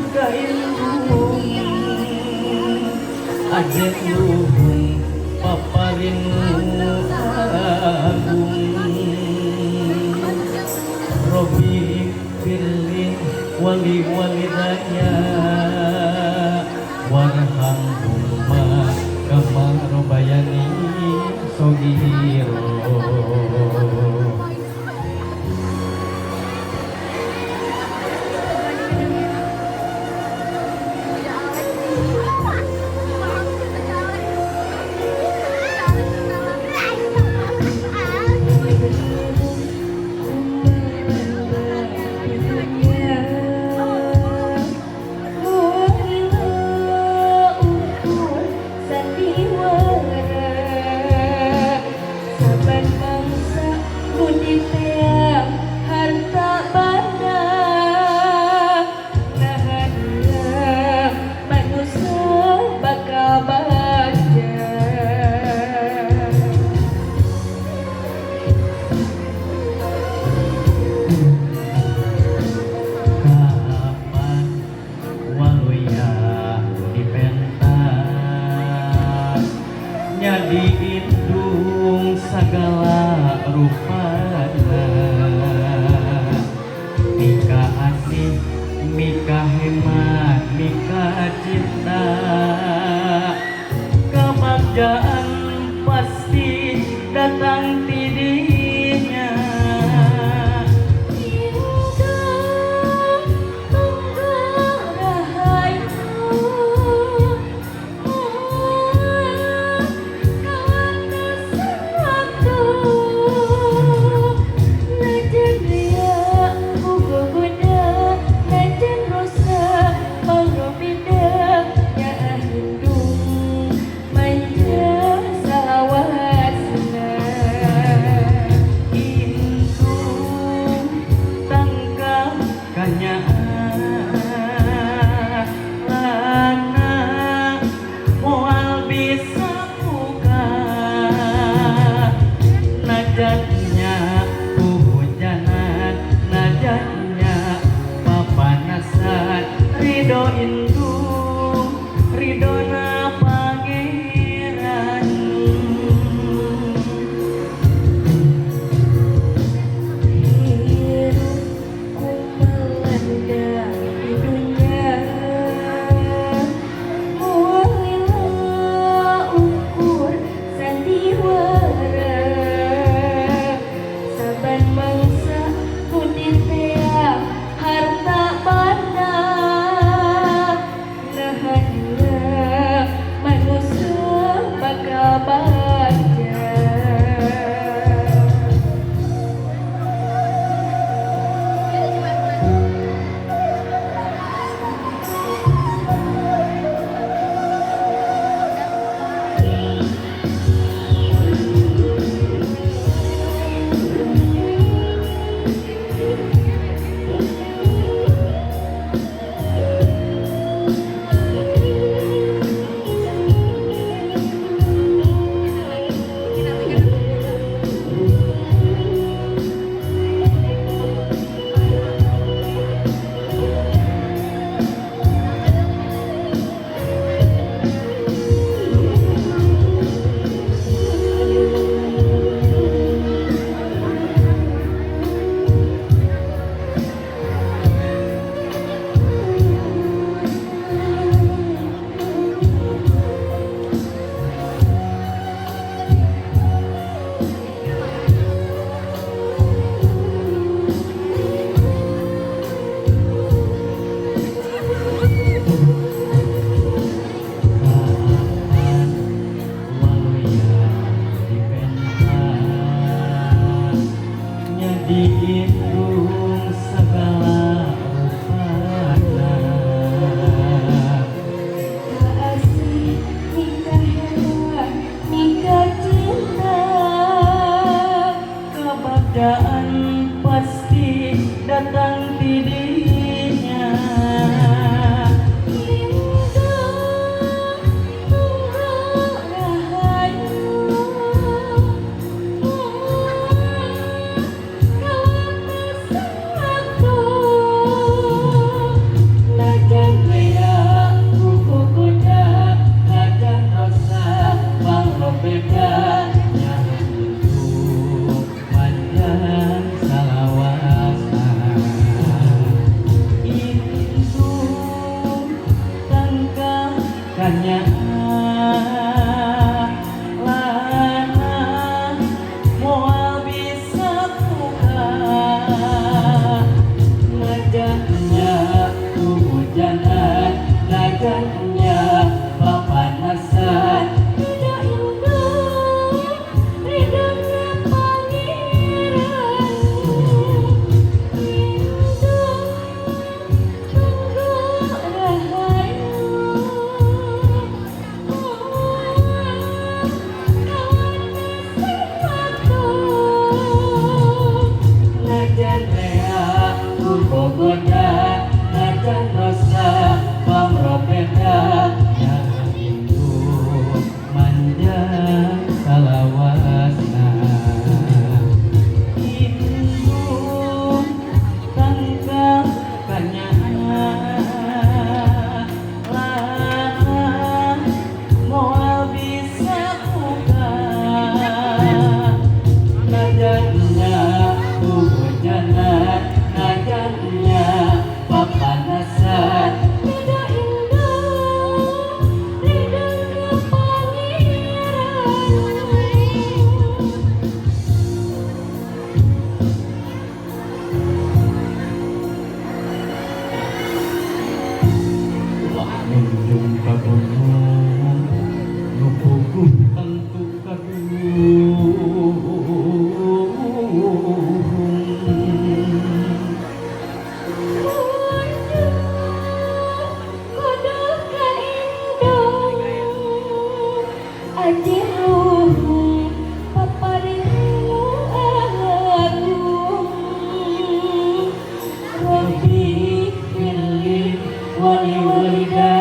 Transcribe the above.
kailung ajeng luhung paparinmu agung Robi pilih wali-wali raya warham umma kamar robayani sogiro diindung segala rupana Mika asih, Mika hemat, Mika cinta kebahagiaan pasti datang tidinya najatnya hujanan najatnya papanasan ridho indung ridona pangeran hidupku melanda di dunia mulailah ukur sandiwara mangsa kuditea harta banda kanya lana moal bisa buka ngajanya hujanan ngajanya papanasan Ridho indah ridhonya pangeran najan rea bogoda najan rosa pamropeda nyaha itu manja salawasna indung tangkap kanyana lah moal bisa buka najannya hujanan najannya papanasan Ridho indah ridhonya pangeran Wangunjung ka gunung nupuguh tentu Wali walida